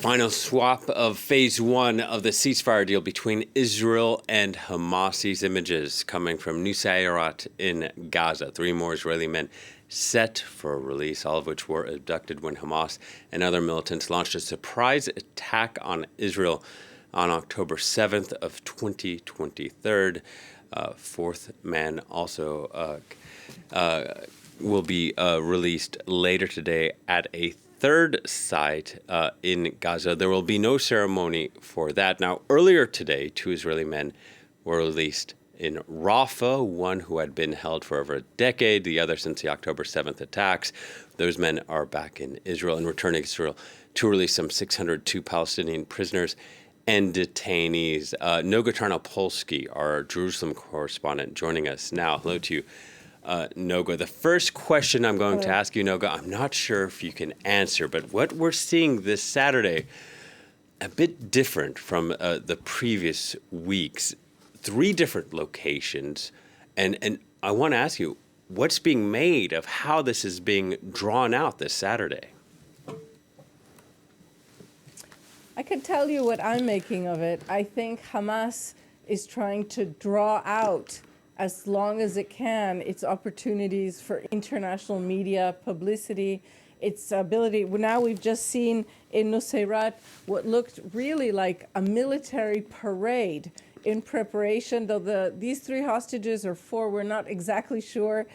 final swap of phase one of the ceasefire deal between Israel and Hamas. These images coming from Nuseirat in Gaza. 3 more Israeli men set for release, all of which were abducted when Hamas and other militants launched a surprise attack on Israel on October 7th of 2023. Fourth man also will be released later today at a third site in Gaza. There will be no ceremony for that. Now, earlier today, 2 Israeli men were released in Rafah, one who had been held for over a decade, the other since the October 7th attacks. Those men are back in Israel and returning to Israel to release some 602 Palestinian prisoners and detainees. Noga Tarnopolsky, our Jerusalem correspondent, joining us now. Hello to you, Noga. The first question I'm going to ask you, Noga, I'm not sure if you can answer, but what we're seeing this Saturday, a bit different from the previous weeks. 3 different locations, and I want to ask you, what's being made of how this is being drawn out this Saturday? I can tell you what I'm making of it. I think Hamas is trying to draw out, as long as it can, its opportunities for international media publicity, its ability. Now we've just seen in Nuseirat what looked really like a military parade in preparation, though these 3 hostages, or 4, we're not exactly sure,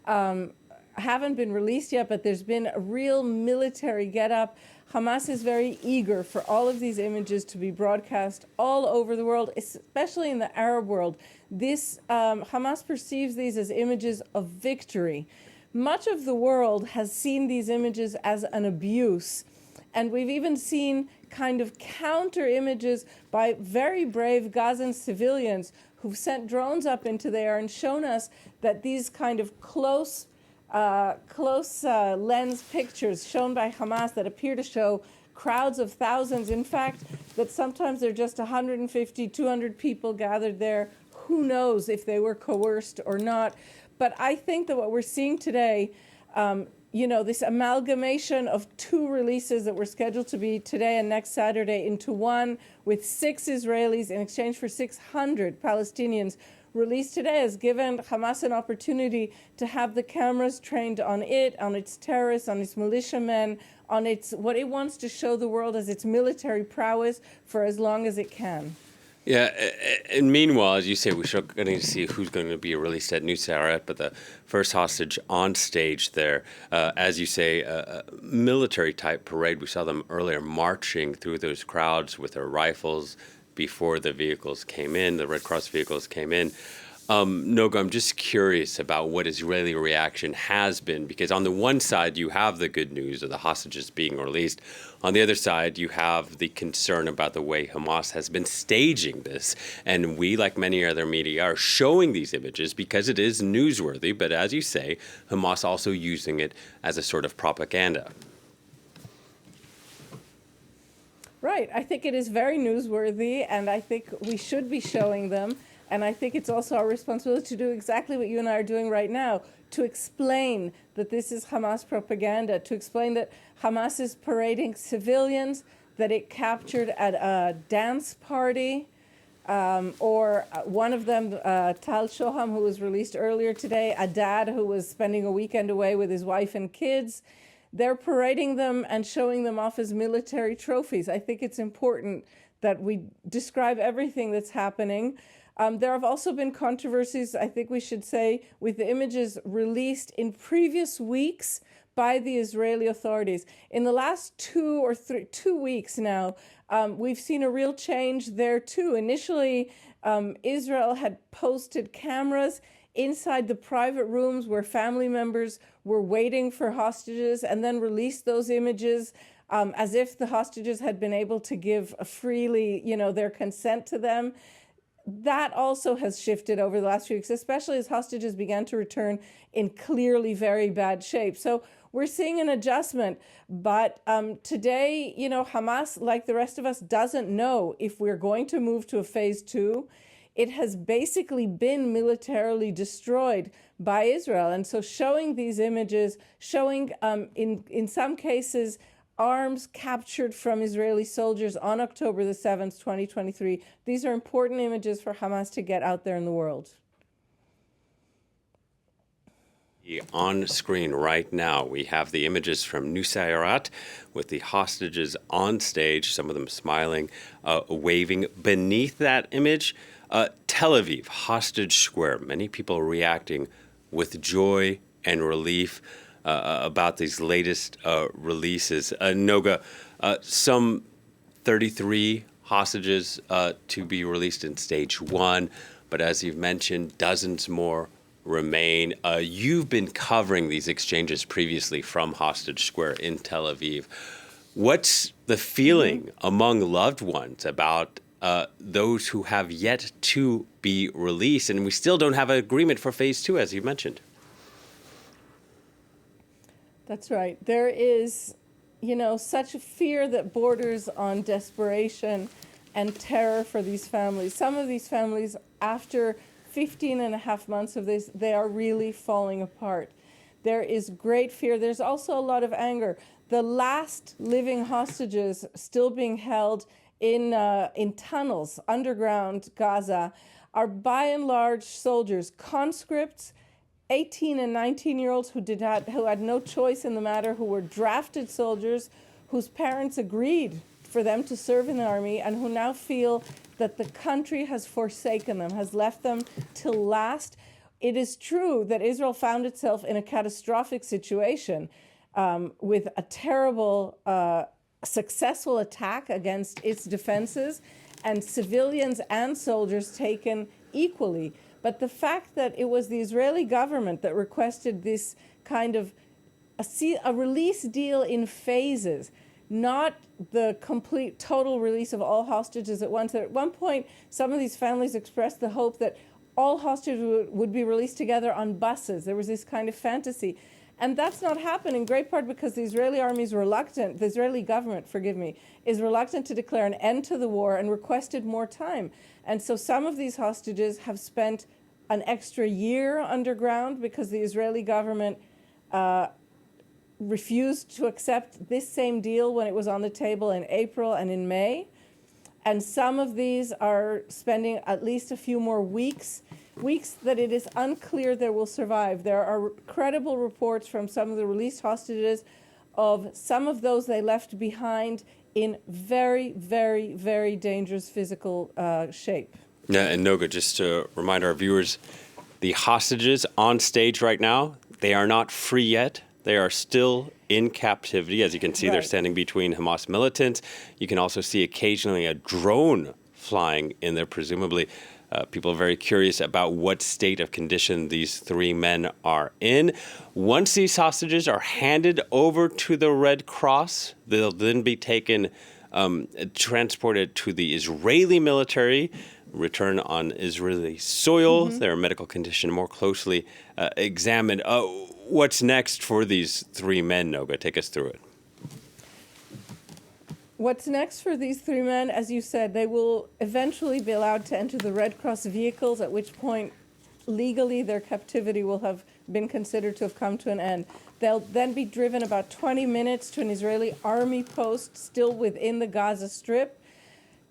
haven't been released yet, but there's been a real military get-up. Hamas is very eager for all of these images to be broadcast all over the world, especially in the Arab world. Hamas perceives these as images of victory. Much of the world has seen these images as an abuse, and we've even seen kind of counter images by very brave Gazan civilians who've sent drones up into the air and shown us that these kind of close lens pictures shown by Hamas that appear to show crowds of thousands, in fact, that sometimes they're just 150, 200 people gathered there. Who knows if they were coerced or not? But I think that what we're seeing today, this amalgamation of 2 releases that were scheduled to be today and next Saturday into one, with 6 Israelis in exchange for 600 Palestinians released today, has given Hamas an opportunity to have the cameras trained on its terrorists, on its militiamen, on what it wants to show the world as its military prowess for as long as it can. Yeah, and meanwhile, as you say, we're going to see who's going to be released at Nuseirat, but the first hostage on stage there, as you say, a military-type parade. We saw them earlier marching through those crowds with their rifles before the vehicles came in, the Red Cross vehicles came in. Noga, I'm just curious about what Israeli reaction has been, because on the one side, you have the good news of the hostages being released. On the other side, you have the concern about the way Hamas has been staging this. And we, like many other media, are showing these images because it is newsworthy. But as you say, Hamas also using it as a sort of propaganda. Right. I think it is very newsworthy, and I think we should be showing them. And I think it's also our responsibility to do exactly what you and I are doing right now, to explain that this is Hamas propaganda, to explain that Hamas is parading civilians that it captured at a dance party, or one of them, Tal Shoham, who was released earlier today, a dad who was spending a weekend away with his wife and kids. They're parading them and showing them off as military trophies. I think it's important that we describe everything that's happening. There have also been controversies, I think we should say, with the images released in previous weeks by the Israeli authorities. In the last 2 weeks now, we've seen a real change there too. Initially, Israel had posted cameras inside the private rooms where family members were waiting for hostages, and then released those images as if the hostages had been able to give freely, their consent to them. That also has shifted over the last few weeks, especially as hostages began to return in clearly very bad shape. So we're seeing an adjustment. But today, Hamas, like the rest of us, doesn't know if we're going to move to a phase 2. It has basically been militarily destroyed by Israel. And so showing these images, showing in some cases arms captured from Israeli soldiers on October the 7th, 2023. These are important images for Hamas to get out there in the world. On screen right now, we have the images from Nuseirat with the hostages on stage, some of them smiling, waving. Beneath that image, Tel Aviv, hostage square, many people reacting with joy and relief about these latest releases. Noga, some 33 hostages to be released in stage one, but as you've mentioned, dozens more remain. You've been covering these exchanges previously from Hostage Square in Tel Aviv. What's the feeling among loved ones about those who have yet to be released? And we still don't have an agreement for phase two, as you mentioned. That's right. There is, such a fear that borders on desperation and terror for these families. Some of these families, after 15 and a half months of this, they are really falling apart. There is great fear. There's also a lot of anger. The last living hostages still being held in tunnels underground Gaza are by and large soldiers, conscripts, 18 and 19-year-olds who had no choice in the matter, who were drafted soldiers, whose parents agreed for them to serve in the army, and who now feel that the country has forsaken them, has left them till last. It is true that Israel found itself in a catastrophic situation with a terrible, successful attack against its defenses, and civilians and soldiers taken equally. But the fact that it was the Israeli government that requested this kind of a release deal in phases, not the complete total release of all hostages at once. At one point, some of these families expressed the hope that all hostages would be released together on buses. There was this kind of fantasy. And that's not happening, in great part because the Israeli the Israeli government, is reluctant to declare an end to the war and requested more time. And so some of these hostages have spent an extra year underground because the Israeli government refused to accept this same deal when it was on the table in April and in May. And some of these are spending at least a few more weeks that it is unclear they will survive. There are credible reports from some of the released hostages of some of those they left behind in very, very, very dangerous physical shape. Yeah, and Noga, just to remind our viewers, the hostages on stage right now, they are not free yet. They are still in captivity. As you can see, They're standing between Hamas militants. You can also see occasionally a drone flying in there, presumably. People are very curious about what state of condition these three men are in. Once these hostages are handed over to the Red Cross, they'll then be taken, transported to the Israeli military, return on Israeli soil, their medical condition more closely examined. What's next for these three men, Noga? Take us through it. What's next for these three men, as you said, they will eventually be allowed to enter the Red Cross vehicles, at which point legally their captivity will have been considered to have come to an end. They'll then be driven about 20 minutes to an Israeli army post still within the Gaza Strip.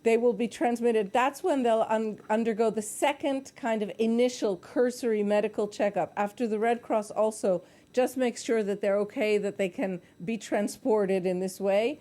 They will be transmitted. That's when they'll undergo the second kind of initial cursory medical checkup. After the Red Cross also just makes sure that they're okay, that they can be transported in this way.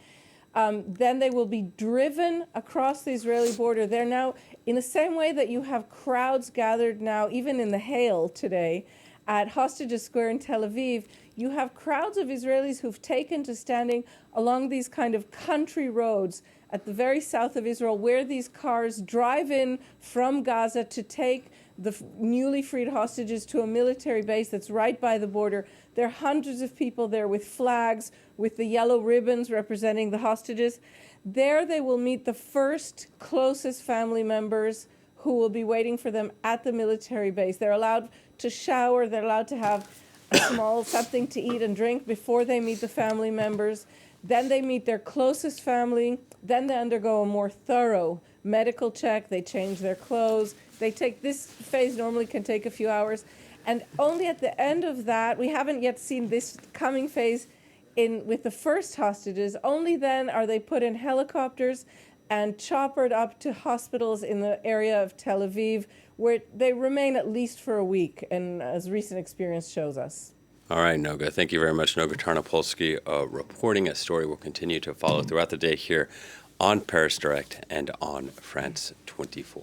Then they will be driven across the Israeli border. They're now, in the same way that you have crowds gathered now, even in the Hail today, at Hostages Square in Tel Aviv, you have crowds of Israelis who've taken to standing along these kind of country roads at the very south of Israel, where these cars drive in from Gaza to take the newly freed hostages to a military base that's right by the border. There are hundreds of people there with flags, with the yellow ribbons representing the hostages. There they will meet the first closest family members who will be waiting for them at the military base. They're allowed to shower, they're allowed to have a small something to eat and drink before they meet the family members. Then they meet their closest family. Then they undergo a more thorough medical check. They change their clothes. This phase normally can take a few hours. And only at the end of that, we haven't yet seen this coming phase with the first hostages. Only then are they put in helicopters and choppered up to hospitals in the area of Tel Aviv, where they remain at least for a week, and as recent experience shows us. All right, Noga. Thank you very much. Noga Tarnopolsky reporting a story we'll continue to follow throughout the day here on Paris Direct and on France 24.